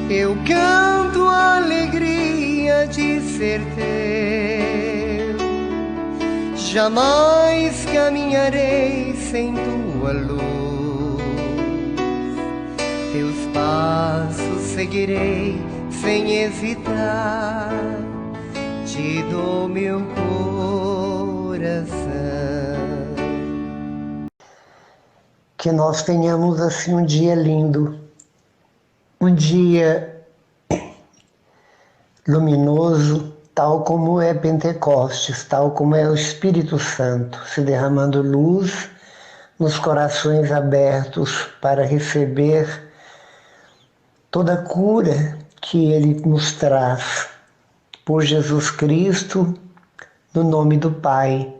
Eu canto a alegria de ser teu. Jamais caminharei sem tua luz. Teus passos seguirei sem hesitar. Te dou meu coração. Que nós tenhamos assim um dia lindo, um dia luminoso, tal como é Pentecostes, tal como é o Espírito Santo, se derramando luz nos corações abertos para receber toda a cura que Ele nos traz, por Jesus Cristo, no nome do Pai,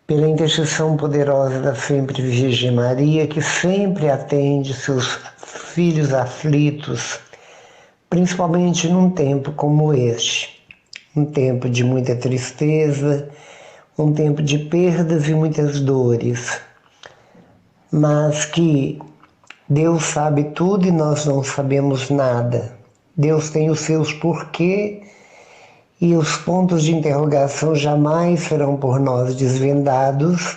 pela intercessão poderosa da sempre Virgem Maria, que sempre atende seus filhos aflitos, principalmente num tempo como este, um tempo de muita tristeza, um tempo de perdas e muitas dores, mas que Deus sabe tudo e nós não sabemos nada. Deus tem os seus porquê e os pontos de interrogação jamais serão por nós desvendados,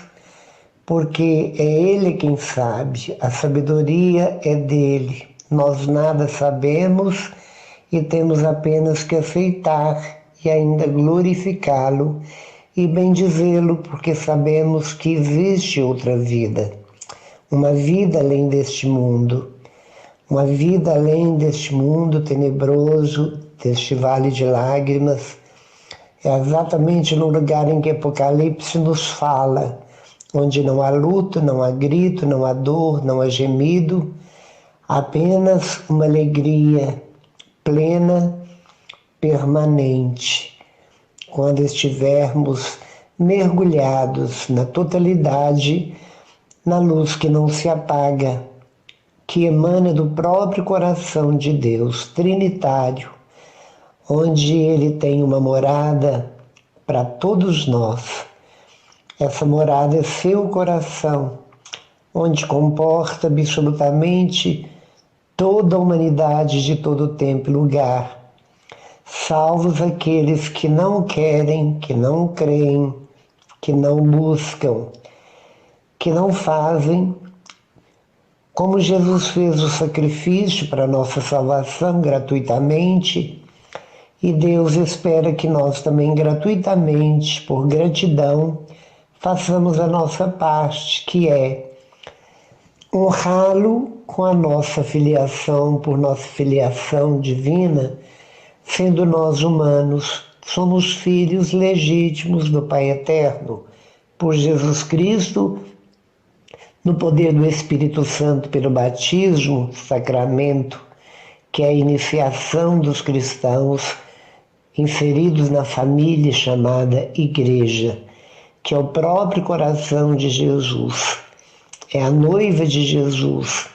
porque é Ele quem sabe, a sabedoria é dele. Nós nada sabemos e temos apenas que aceitar e ainda glorificá-lo e bendizê-lo, porque sabemos que existe outra vida, uma vida além deste mundo, uma vida além deste mundo tenebroso, deste vale de lágrimas. É exatamente no lugar em que Apocalipse nos fala, onde não há luto, não há grito, não há dor, não há gemido, apenas uma alegria plena, permanente, quando estivermos mergulhados na totalidade, na luz que não se apaga, que emana do próprio coração de Deus, trinitário, onde Ele tem uma morada para todos nós. Essa morada é seu coração, onde comporta absolutamente toda a humanidade de todo tempo e lugar, salvos aqueles que não querem, que não creem, que não buscam, que não fazem, como Jesus fez o sacrifício para a nossa salvação gratuitamente, e Deus espera que nós também gratuitamente, por gratidão, façamos a nossa parte, que é honrá-lo com a nossa filiação, por nossa filiação divina, sendo nós humanos, somos filhos legítimos do Pai Eterno, por Jesus Cristo, no poder do Espírito Santo pelo batismo, sacramento, que é a iniciação dos cristãos inseridos na família chamada Igreja, que é o próprio coração de Jesus, é a noiva de Jesus,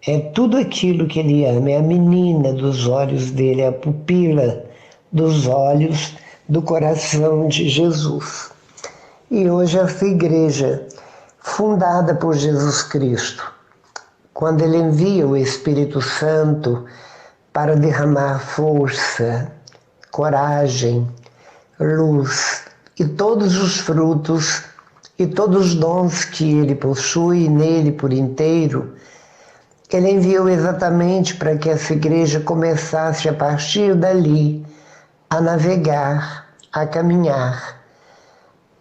é tudo aquilo que Ele ama, é a menina dos olhos dele, é a pupila dos olhos do coração de Jesus. E hoje essa igreja, fundada por Jesus Cristo, quando Ele envia o Espírito Santo para derramar força, coragem, luz e todos os frutos e todos os dons que Ele possui nele por inteiro, Ele enviou exatamente para que essa igreja começasse a partir dali a navegar, a caminhar,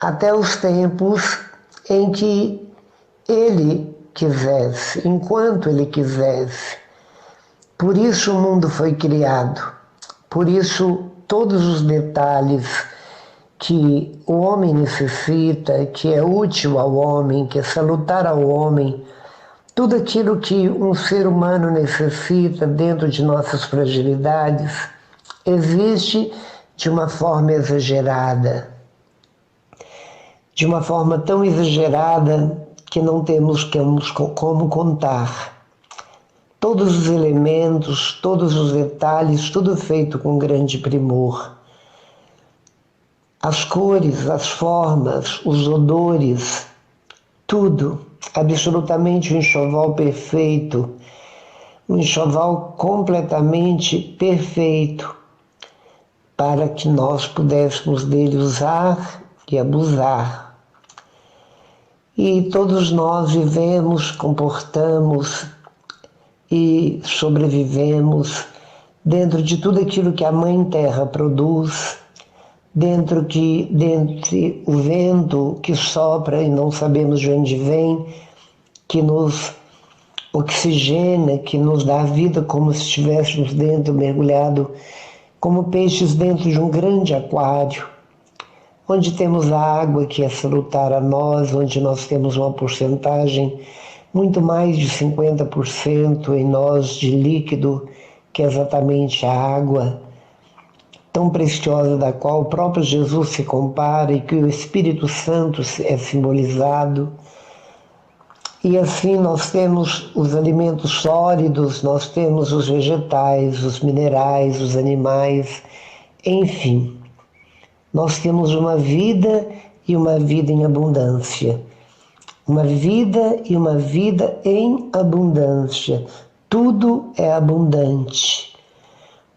até os tempos em que Ele quisesse, enquanto Ele quisesse. Por isso o mundo foi criado, por isso todos os detalhes que o homem necessita, que é útil ao homem, que é salutar ao homem, tudo aquilo que um ser humano necessita dentro de nossas fragilidades, existe de uma forma exagerada. De uma forma tão exagerada que não temos como contar. Todos os elementos, todos os detalhes, tudo feito com grande primor. As cores, as formas, os odores, tudo, absolutamente um enxoval perfeito, um enxoval completamente perfeito para que nós pudéssemos dele usar e abusar. E todos nós vivemos, comportamos e sobrevivemos dentro de tudo aquilo que a Mãe Terra produz, dentro o vento que sopra e não sabemos de onde vem, que nos oxigena, que nos dá vida como se estivéssemos dentro, mergulhado como peixes dentro de um grande aquário, onde temos a água que é salutar a nós, onde nós temos uma porcentagem muito mais de 50% em nós de líquido, que é exatamente a água, tão preciosa da qual o próprio Jesus se compara e que o Espírito Santo é simbolizado. E assim nós temos os alimentos sólidos, nós temos os vegetais, os minerais, os animais, enfim. Nós temos uma vida e uma vida em abundância. Uma vida e uma vida em abundância. Tudo é abundante.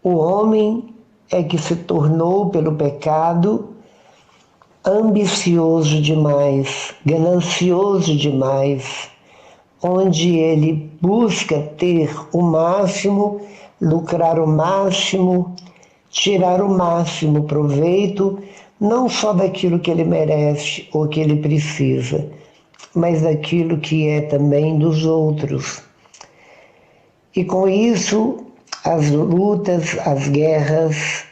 O homem é que se tornou pelo pecado ambicioso demais, ganancioso demais, onde ele busca ter o máximo, lucrar o máximo, tirar o máximo proveito, não só daquilo que ele merece ou que ele precisa, mas daquilo que é também dos outros. E com isso, as lutas, as guerras,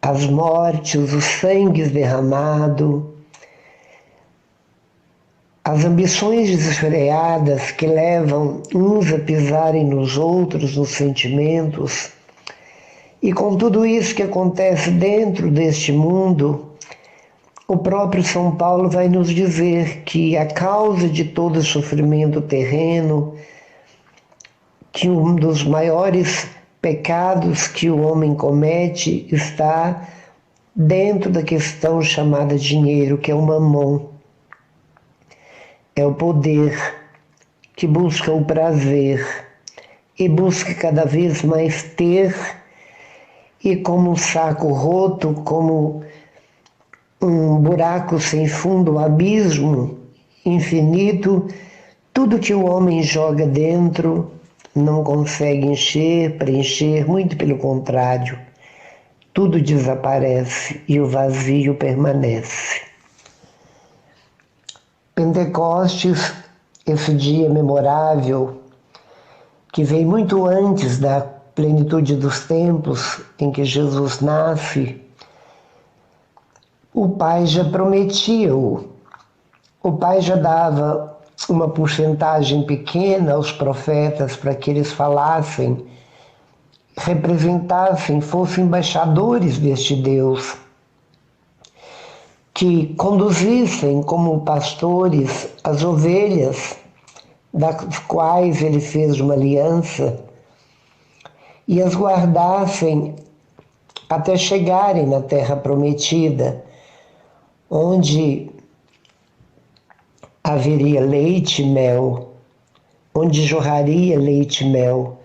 as mortes, os sangues derramados, as ambições desfreadas que levam uns a pisarem nos outros, nos sentimentos. E com tudo isso que acontece dentro deste mundo, o próprio São Paulo vai nos dizer que a causa de todo sofrimento terreno, que um dos maiores pecados que o homem comete está dentro da questão chamada dinheiro, que é o mamon. É o poder que busca o prazer e busca cada vez mais ter, e como um saco roto, como um buraco sem fundo, um abismo infinito, tudo que o homem joga dentro não consegue encher, preencher, muito pelo contrário, tudo desaparece e o vazio permanece. Pentecostes, esse dia memorável, que vem muito antes da plenitude dos tempos em que Jesus nasce, o Pai já prometia-o. O Pai já dava uma porcentagem pequena aos profetas para que eles falassem, representassem, fossem embaixadores deste Deus, que conduzissem como pastores as ovelhas, das quais ele fez uma aliança, e as guardassem até chegarem na terra prometida, onde haveria leite e mel, onde jorraria leite e mel,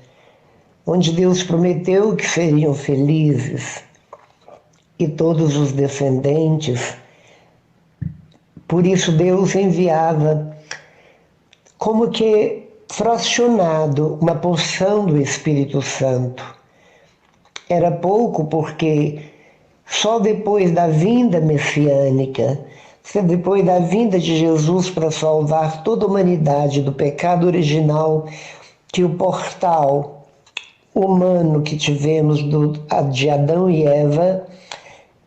onde Deus prometeu que seriam felizes, e todos os descendentes. Por isso Deus enviava, como que fracionado, uma porção do Espírito Santo. Era pouco, porque só depois da vinda messiânica, depois da vinda de Jesus para salvar toda a humanidade do pecado original, que o portal humano que tivemos de Adão e Eva,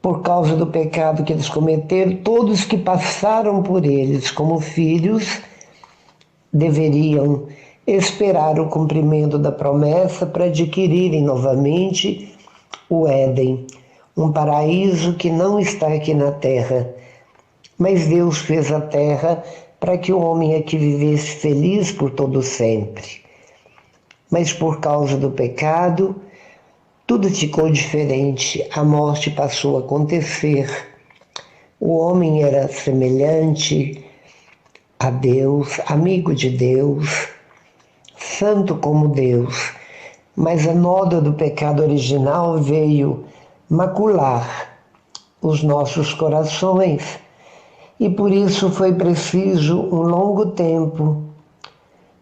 por causa do pecado que eles cometeram, todos que passaram por eles como filhos deveriam esperar o cumprimento da promessa para adquirirem novamente o Éden, um paraíso que não está aqui na terra. Mas Deus fez a terra para que o homem aqui vivesse feliz por todo sempre. Mas por causa do pecado, tudo ficou diferente, a morte passou a acontecer. O homem era semelhante a Deus, amigo de Deus, santo como Deus, mas a nódoa do pecado original veio macular os nossos corações e por isso foi preciso um longo tempo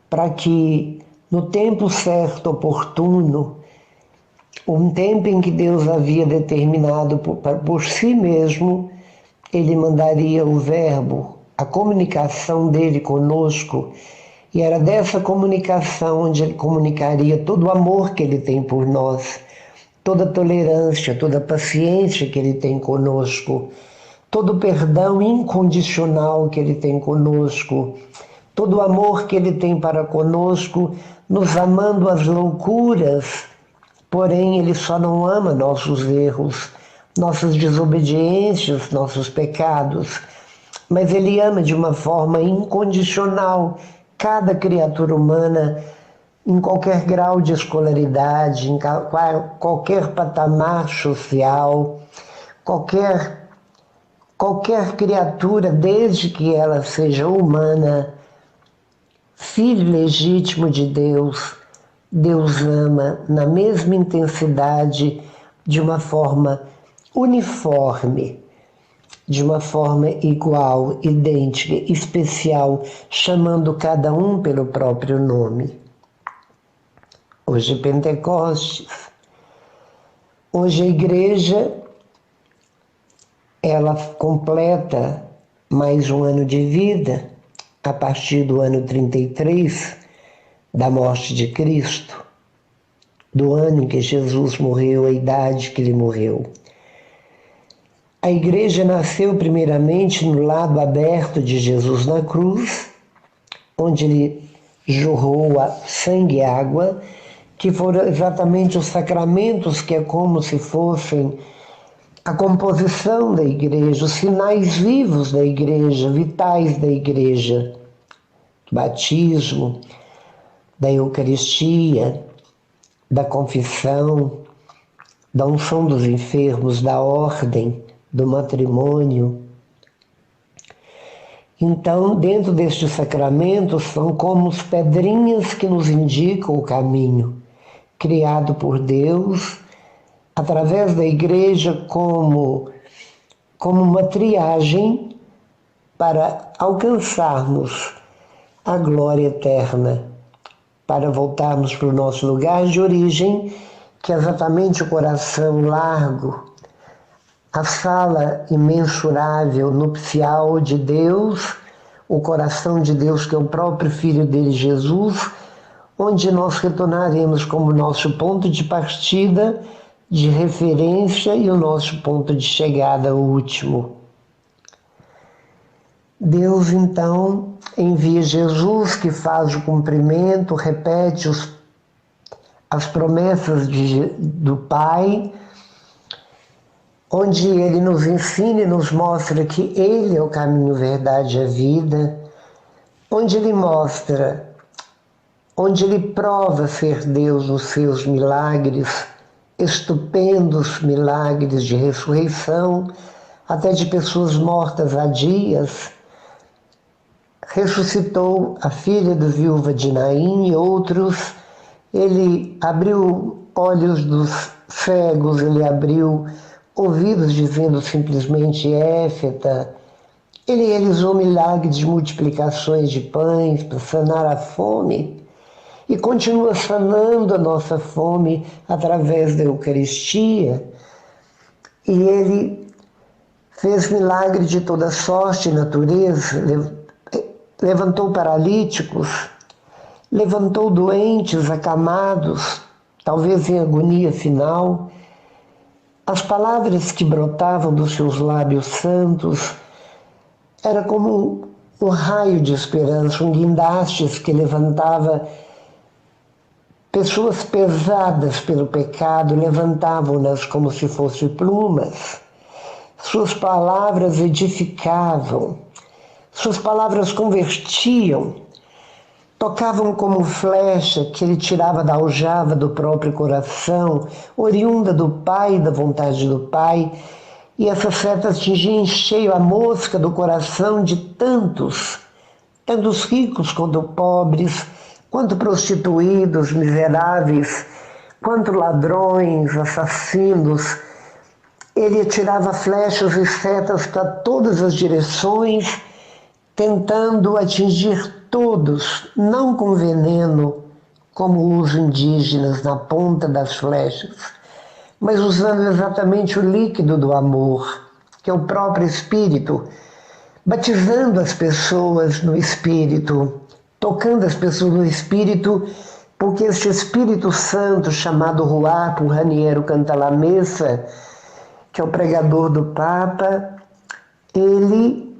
para que, no tempo certo, oportuno, um tempo em que Deus havia determinado por si mesmo, Ele mandaria o Verbo, a comunicação dele conosco, e era dessa comunicação onde Ele comunicaria todo o amor que Ele tem por nós, toda a tolerância, toda a paciência que Ele tem conosco, todo o perdão incondicional que Ele tem conosco, todo o amor que Ele tem para conosco, nos amando às loucuras. Porém, Ele só não ama nossos erros, nossas desobediências, nossos pecados, mas Ele ama de uma forma incondicional cada criatura humana, em qualquer grau de escolaridade, em qualquer patamar social, qualquer criatura, desde que ela seja humana, filho legítimo de Deus, Deus ama na mesma intensidade, de uma forma uniforme, de uma forma igual, idêntica, especial, chamando cada um pelo próprio nome. Hoje é Pentecostes. Hoje a igreja, ela completa mais um ano de vida, a partir do ano 33, da morte de Cristo, do ano em que Jesus morreu, a idade que ele morreu. A igreja nasceu primeiramente no lado aberto de Jesus na cruz, onde ele jorrou a sangue e água, que foram exatamente os sacramentos que é como se fossem a composição da igreja, os sinais vivos da igreja, vitais da igreja, do batismo, da Eucaristia, da confissão, da unção dos enfermos, da ordem, do matrimônio. Então, dentro destes sacramentos, são como as pedrinhas que nos indicam o caminho, criado por Deus, através da igreja, como uma triagem para alcançarmos a glória eterna, para voltarmos para o nosso lugar de origem, que é exatamente o coração largo, a sala imensurável, nupcial de Deus, o coração de Deus, que é o próprio Filho dele, Jesus, onde nós retornaremos como nosso ponto de partida, de referência e o nosso ponto de chegada último. Deus, então, envia Jesus, que faz o cumprimento, repete as promessas do Pai, onde Ele nos ensina e nos mostra que Ele é o caminho, verdade e a vida, onde Ele mostra, onde Ele prova ser Deus nos seus milagres, estupendos milagres de ressurreição, até de pessoas mortas há dias. Ressuscitou a filha da viúva de Naim e outros. Ele abriu olhos dos cegos, ele abriu ouvidos dizendo simplesmente éfeta. Ele realizou milagres de multiplicações de pães para sanar a fome e continua sanando a nossa fome através da Eucaristia. E ele fez milagres de toda sorte e natureza, levantou paralíticos, levantou doentes, acamados, talvez em agonia final. As palavras que brotavam dos seus lábios santos era como um raio de esperança, um guindaste que levantava pessoas pesadas pelo pecado, levantavam-nas como se fossem plumas. Suas palavras edificavam, suas palavras convertiam, tocavam como flecha que ele tirava da aljava do próprio coração, oriunda do Pai, da vontade do Pai, e essa seta atingia em cheio a mosca do coração de tantos ricos quanto pobres, quanto prostituídos, miseráveis, quanto ladrões, assassinos. Ele atirava flechas e setas para todas as direções, tentando atingir todos, não com veneno, como os indígenas na ponta das flechas, mas usando exatamente o líquido do amor, que é o próprio Espírito, batizando as pessoas no Espírito, tocando as pessoas no Espírito, porque este Espírito Santo, chamado Ruach por Raniero Cantalamessa, que é o pregador do Papa, ele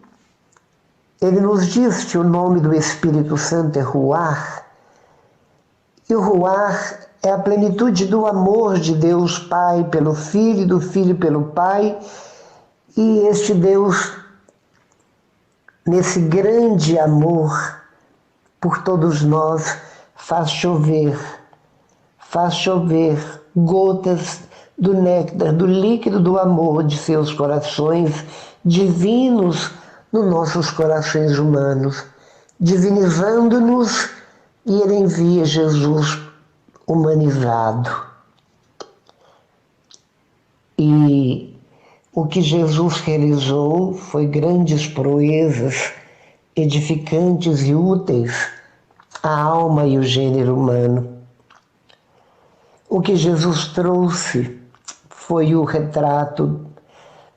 nos diz que o nome do Espírito Santo é Ruach, e o Ruach é a plenitude do amor de Deus Pai pelo Filho e do Filho pelo Pai, e este Deus, nesse grande amor por todos nós, faz chover gotas do néctar, do líquido do amor de seus corações divinos nos nossos corações humanos, divinizando-nos, e ele envia Jesus humanizado. E o que Jesus realizou foi grandes proezas, edificantes e úteis à alma e o gênero humano. O que Jesus trouxe foi o retrato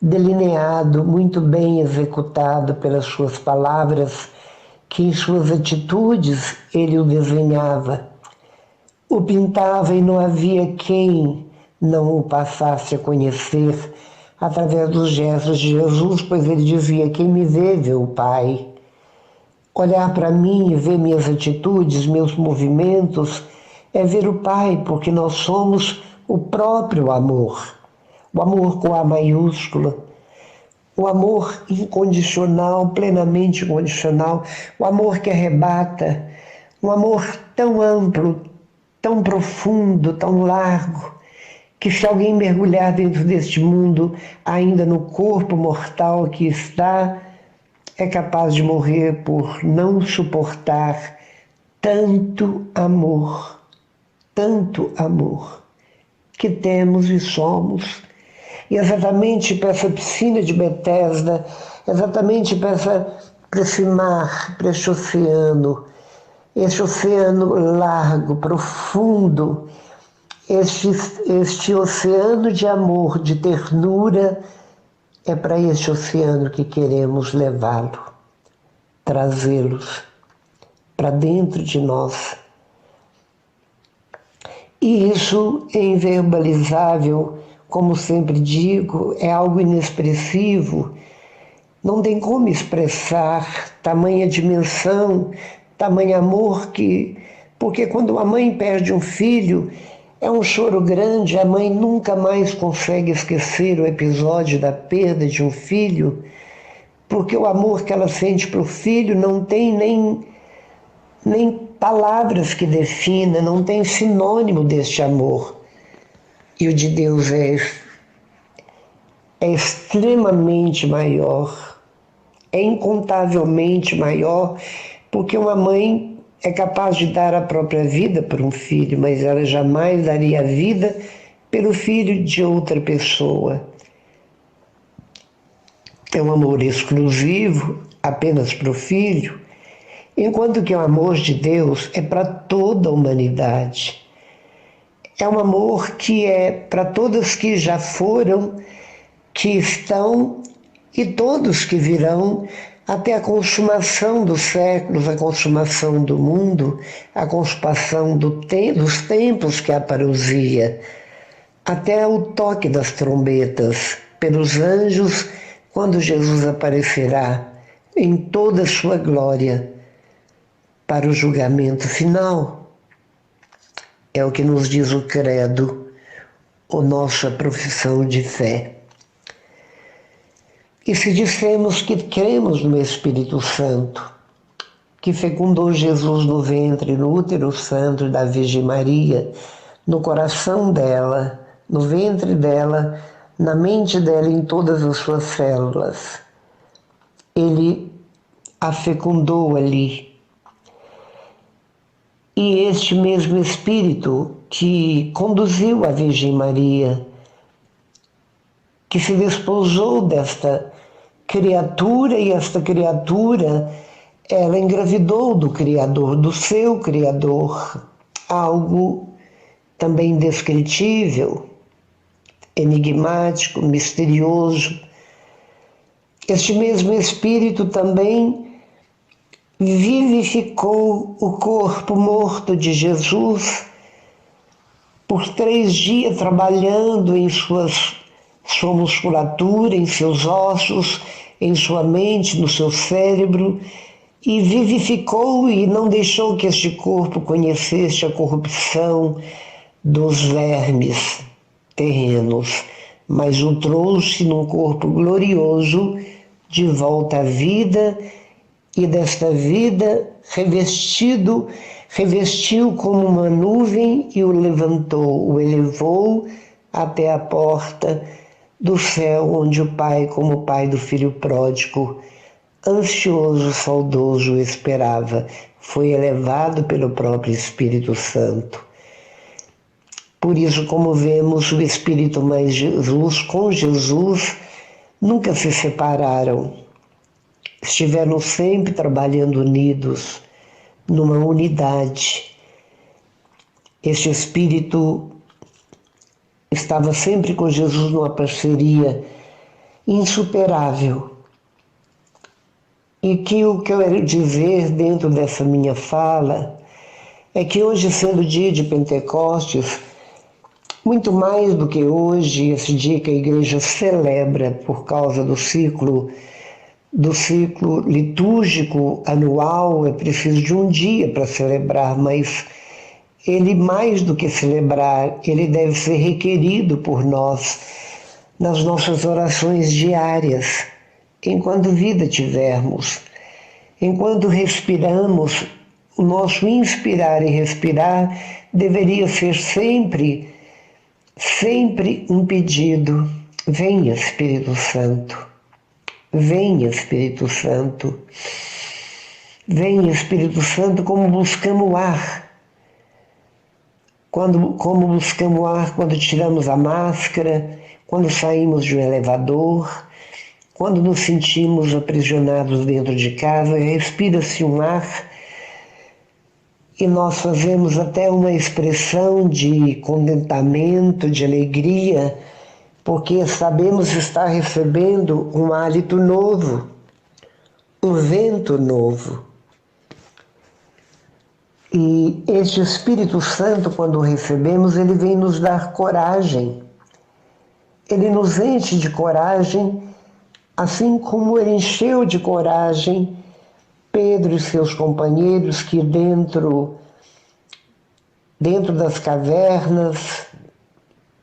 delineado, muito bem executado pelas suas palavras, que em suas atitudes ele o desenhava, o pintava, e não havia quem não o passasse a conhecer através dos gestos de Jesus, pois ele dizia: quem me vê, vê o Pai. Olhar para mim e ver minhas atitudes, meus movimentos, é ver o Pai, porque nós somos o próprio amor. O amor com A maiúscula, o amor incondicional, plenamente incondicional, o amor que arrebata, um amor tão amplo, tão profundo, tão largo, que se alguém mergulhar dentro deste mundo, ainda no corpo mortal que está, é capaz de morrer por não suportar tanto amor que temos e somos. E exatamente para essa piscina de Betesda, exatamente para esse mar, para esse oceano largo, profundo, este oceano de amor, de ternura, é para este oceano que queremos levá-lo, trazê-los para dentro de nós. E isso é inverbalizável, como sempre digo, é algo inexpressivo. Não tem como expressar tamanha dimensão, tamanho amor porque quando a mãe perde um filho, é um choro grande, a mãe nunca mais consegue esquecer o episódio da perda de um filho, porque o amor que ela sente para o filho não tem nem palavras que defina, não tem sinônimo deste amor. E o de Deus é extremamente maior, é incontavelmente maior, porque uma mãe é capaz de dar a própria vida por um filho, mas ela jamais daria a vida pelo filho de outra pessoa. É um amor exclusivo, apenas para o filho, enquanto que o amor de Deus é para toda a humanidade. É um amor que é para todos que já foram, que estão e todos que virão, até a consumação dos séculos, a consumação do mundo, a consumação dos tempos, que é a parousia, até o toque das trombetas pelos anjos, quando Jesus aparecerá em toda a sua glória para o julgamento final. É o que nos diz o credo, a nossa profissão de fé. E se dissemos que cremos no Espírito Santo, que fecundou Jesus no ventre, no útero santo da Virgem Maria, no coração dela, no ventre dela, na mente dela, em todas as suas células, ele a fecundou ali. E este mesmo Espírito que conduziu a Virgem Maria, que se desposou desta criatura, e esta criatura, ela engravidou do Criador, do seu Criador, algo também indescritível, enigmático, misterioso. Este mesmo Espírito também vivificou o corpo morto de Jesus por 3 dias, trabalhando em sua musculatura, em seus ossos, em sua mente, no seu cérebro, e vivificou e não deixou que este corpo conhecesse a corrupção dos vermes terrenos, mas o trouxe num corpo glorioso de volta à vida, e desta vida revestiu como uma nuvem e o levantou, o elevou até a porta do céu, onde o Pai, como Pai do Filho pródigo, ansioso, saudoso, o esperava. Foi elevado pelo próprio Espírito Santo. Por isso, como vemos, o Espírito mais Jesus, com Jesus, nunca se separaram. Estiveram sempre trabalhando unidos, numa unidade. Este Espírito estava sempre com Jesus numa parceria insuperável. E que o que eu quero dizer dentro dessa minha fala é que hoje, sendo dia de Pentecostes, muito mais do que hoje, esse dia que a igreja celebra por causa do ciclo litúrgico anual, é preciso de um dia para celebrar, mas ele, mais do que celebrar, ele deve ser requerido por nós nas nossas orações diárias, enquanto vida tivermos, enquanto respiramos. O nosso inspirar e respirar deveria ser sempre um pedido: venha, Espírito Santo, venha, Espírito Santo, venha, Espírito Santo, como buscamos o ar. Como buscamos o ar quando tiramos a máscara, quando saímos de um elevador, quando nos sentimos aprisionados dentro de casa, respira-se um ar e nós fazemos até uma expressão de contentamento, de alegria, porque sabemos estar recebendo um hálito novo, um vento novo. E este Espírito Santo, quando o recebemos, ele vem nos dar coragem. Ele nos enche de coragem, assim como ele encheu de coragem Pedro e seus companheiros, que dentro das cavernas,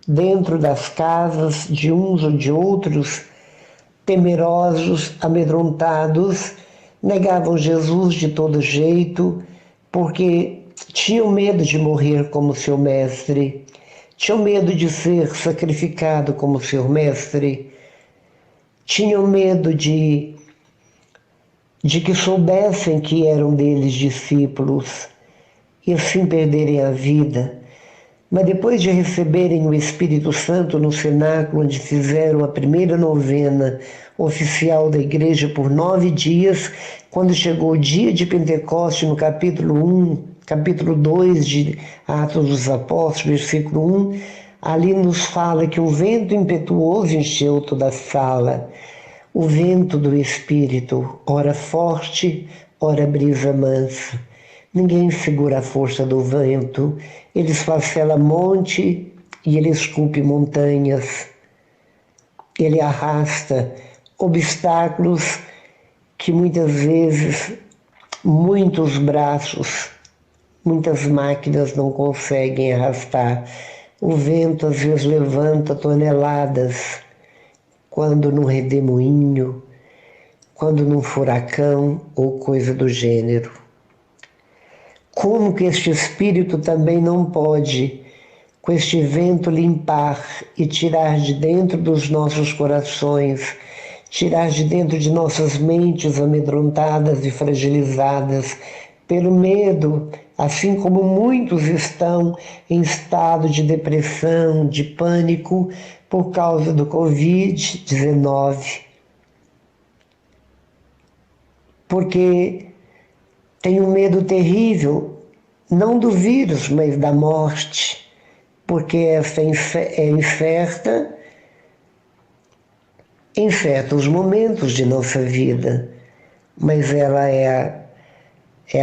dentro das casas de uns ou de outros, temerosos, amedrontados, negavam Jesus de todo jeito, porque tinham medo de morrer como seu mestre, tinham medo de ser sacrificado como seu mestre, tinham medo de que soubessem que eram deles discípulos e assim perderem a vida. Mas depois de receberem o Espírito Santo no cenáculo, onde fizeram a primeira novena oficial da igreja por 9 dias, quando chegou o dia de Pentecostes, no capítulo 2 de Atos dos Apóstolos, versículo 1, ali nos fala que um vento impetuoso encheu toda a sala. O vento do Espírito, ora forte, ora brisa mansa. Ninguém segura a força do vento. Ele esfacela monte e ele esculpe montanhas. Ele arrasta obstáculos que muitas vezes muitos braços, muitas máquinas não conseguem arrastar. O vento às vezes levanta toneladas, quando num redemoinho, quando num furacão ou coisa do gênero. Como que este Espírito também não pode, com este vento, limpar e tirar de dentro dos nossos corações, tirar de dentro de nossas mentes amedrontadas e fragilizadas pelo medo assim como muitos estão em estado de depressão, de pânico por causa do Covid-19. Porque tem um medo terrível, não do vírus, mas da morte, porque essa é incerta em certos momentos de nossa vida, mas ela é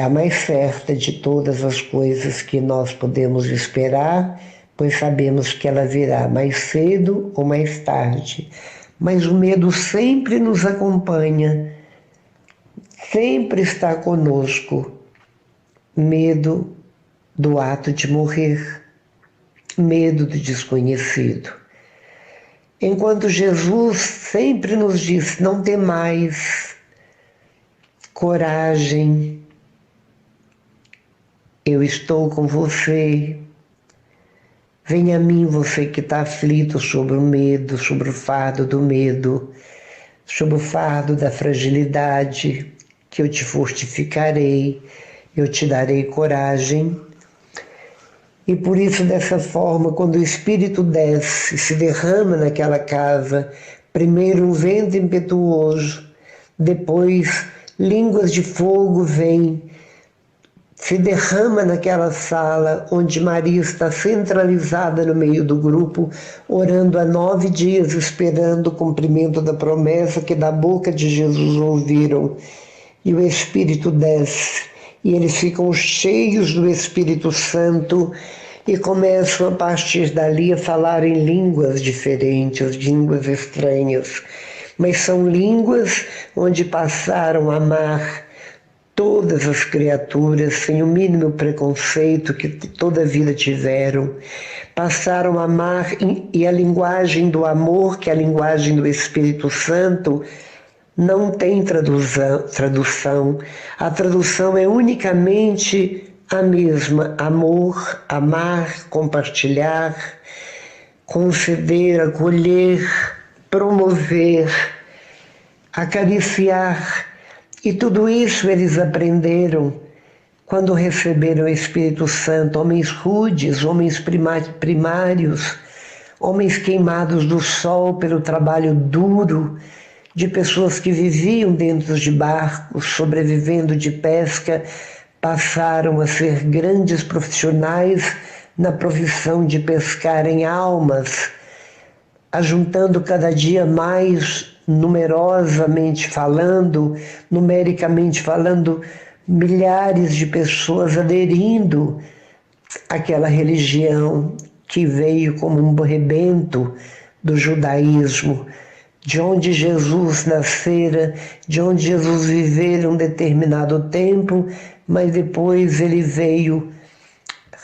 a mais certa de todas as coisas que nós podemos esperar, pois sabemos que ela virá mais cedo ou mais tarde. Mas o medo sempre nos acompanha, sempre está conosco. Medo do ato de morrer, medo do desconhecido. Enquanto Jesus sempre nos diz: não temais, coragem, eu estou com você. Venha a mim, você que está aflito sobre o medo, sobre o fardo do medo, sobre o fardo da fragilidade, que eu te fortificarei, eu te darei coragem. E por isso, dessa forma, quando o Espírito desce, se derrama naquela casa, primeiro um vento impetuoso, depois línguas de fogo vêm, se derrama naquela sala onde Maria está centralizada no meio do grupo, orando há 9 dias, esperando o cumprimento da promessa que da boca de Jesus ouviram. E o Espírito desce, e eles ficam cheios do Espírito Santo e começam a partir dali a falar em línguas diferentes, línguas estranhas, mas são línguas onde passaram a amar todas as criaturas sem o mínimo preconceito que toda a vida tiveram. Passaram a amar, e a linguagem do amor, que é a linguagem do Espírito Santo, não tem tradução. A tradução é unicamente a mesma: amor, amar, compartilhar, conceder, acolher, promover, acariciar. E tudo isso eles aprenderam quando receberam o Espírito Santo, homens rudes, homens primários, homens queimados do sol pelo trabalho duro, de pessoas que viviam dentro de barcos, sobrevivendo de pesca, passaram a ser grandes profissionais na profissão de pescarem almas, ajuntando cada dia mais, numerosamente falando, numericamente falando, milhares de pessoas aderindo àquela religião que veio como um rebento do judaísmo, de onde Jesus nascera, de onde Jesus vivera um determinado tempo, mas depois ele veio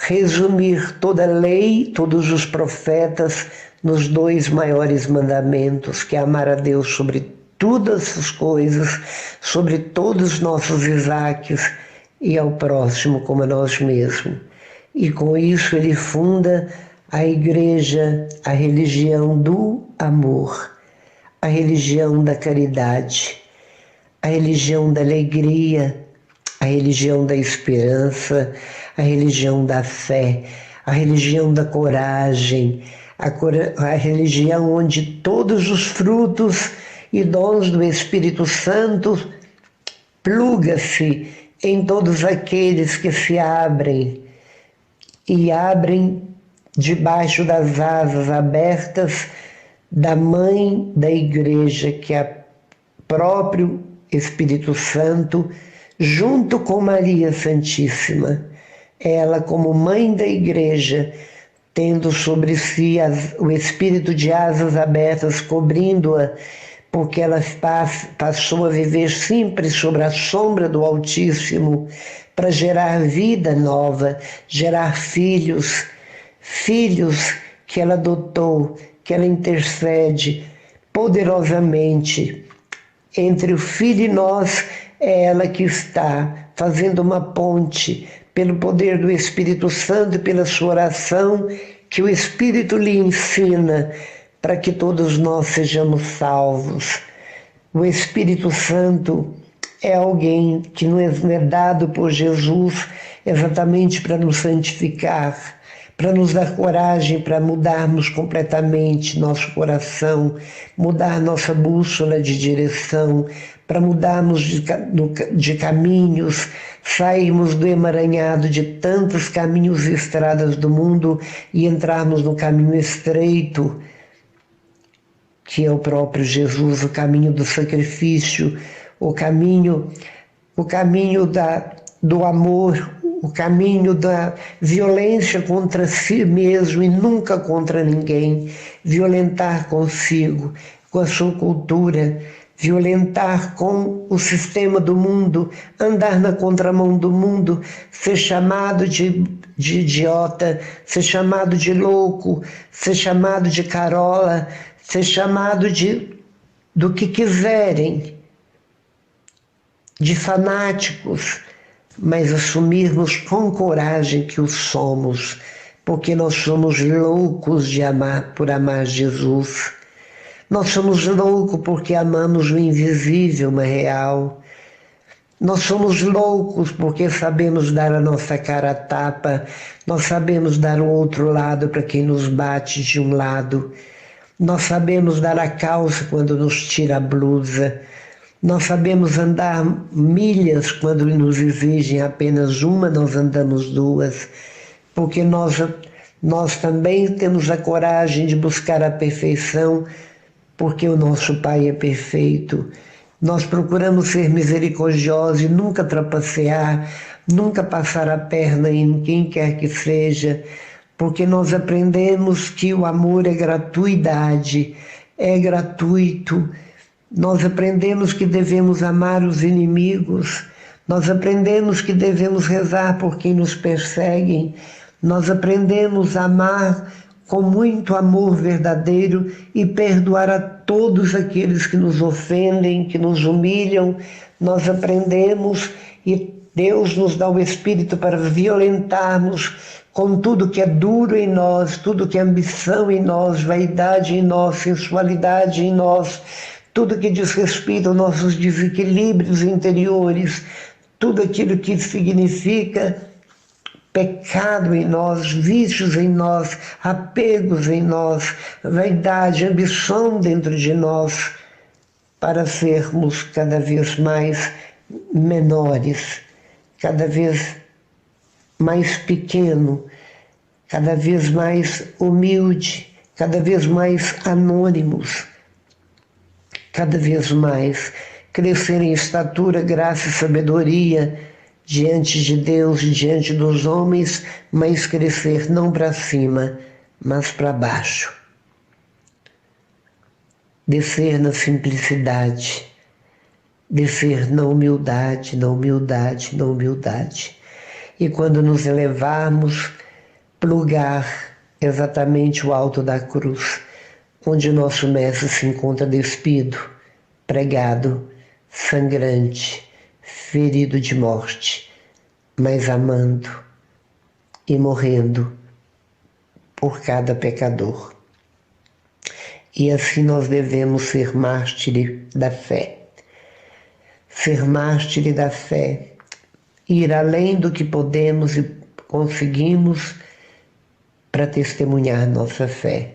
resumir toda a lei, todos os profetas, nos 2 maiores mandamentos, que é amar a Deus sobre todas as coisas, sobre todos os nossos Isaques, e ao próximo como a nós mesmos. E com isso ele funda a igreja, a religião do amor, a religião da caridade, a religião da alegria, a religião da esperança, a religião da fé, a religião da coragem, a religião onde todos os frutos e dons do Espírito Santo pluga-se em todos aqueles que se abrem, e abrem debaixo das asas abertas da Mãe da Igreja, que é próprio Espírito Santo, junto com Maria Santíssima. Ela, como Mãe da Igreja, tendo sobre si o espírito de asas abertas, cobrindo-a, porque ela passou a viver sempre sobre a sombra do Altíssimo, para gerar vida nova, gerar filhos que ela adotou, que ela intercede poderosamente entre o Filho e nós. É ela que está fazendo uma ponte pelo poder do Espírito Santo e pela sua oração, que o Espírito lhe ensina para que todos nós sejamos salvos. O Espírito Santo é alguém que não é dado por Jesus, exatamente para nos santificar, para nos dar coragem para mudarmos completamente nosso coração, mudar nossa bússola de direção, para mudarmos de caminhos, sairmos do emaranhado de tantos caminhos e estradas do mundo e entrarmos no caminho estreito, que é o próprio Jesus, o caminho do sacrifício, o caminho do amor, o caminho da violência contra si mesmo e nunca contra ninguém, violentar consigo, com a sua cultura, violentar com o sistema do mundo, andar na contramão do mundo, ser chamado de idiota, ser chamado de louco, ser chamado de carola, ser chamado do que quiserem, de fanáticos, mas assumirmos com coragem que o somos, porque nós somos loucos de amar, por amar Jesus. Nós somos loucos porque amamos o invisível, mas real. Nós somos loucos porque sabemos dar a nossa cara a tapa, nós sabemos dar o outro lado para quem nos bate de um lado, nós sabemos dar a calça quando nos tira a blusa, nós sabemos andar milhas quando nos exigem apenas uma, nós andamos duas, porque nós também temos a coragem de buscar a perfeição, porque o nosso Pai é perfeito. Nós procuramos ser misericordiosos e nunca trapacear, nunca passar a perna em quem quer que seja, porque nós aprendemos que o amor é gratuidade, é gratuito. Nós aprendemos que devemos amar os inimigos, nós aprendemos que devemos rezar por quem nos perseguem, nós aprendemos a amar com muito amor verdadeiro e perdoar a todos aqueles que nos ofendem, que nos humilham. Nós aprendemos e Deus nos dá o Espírito para violentarmos com tudo que é duro em nós, tudo que é ambição em nós, vaidade em nós, sensualidade em nós, tudo que diz respeito aos nossos desequilíbrios interiores, tudo aquilo que significa pecado em nós, vícios em nós, apegos em nós, vaidade, ambição dentro de nós, para sermos cada vez mais menores, cada vez mais pequeno, cada vez mais humilde, cada vez mais anônimos, cada vez mais crescer em estatura, graça e sabedoria diante de Deus e diante dos homens, mas crescer não para cima, mas para baixo. Descer na simplicidade, descer na humildade, na humildade, na humildade. E quando nos elevarmos, plugar exatamente o alto da cruz, onde o nosso Mestre se encontra despido, pregado, sangrante, ferido de morte, mas amando e morrendo por cada pecador. E assim nós devemos ser mártires da fé. Ser mártires da fé, ir além do que podemos e conseguimos para testemunhar nossa fé.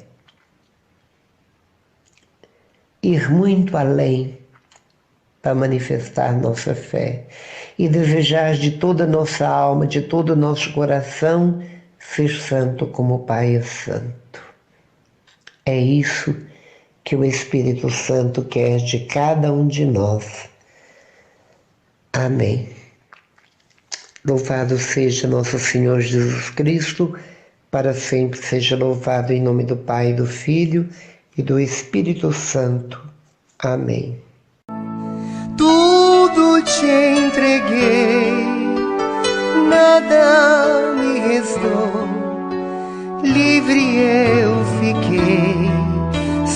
Ir muito além para manifestar nossa fé e desejar de toda a nossa alma, de todo o nosso coração, ser santo como o Pai é santo. É isso que o Espírito Santo quer de cada um de nós. Amém. Louvado seja nosso Senhor Jesus Cristo, para sempre seja louvado em nome do Pai, do Filho e do Espírito Santo. Amém. Tudo te entreguei, nada me restou, livre eu fiquei,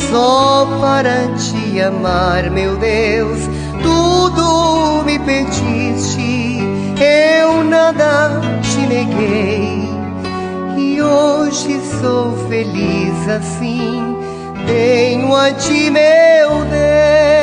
só para te amar, meu Deus. Tudo me pediste, eu nada te neguei, e hoje sou feliz assim, tenho a ti, meu Deus.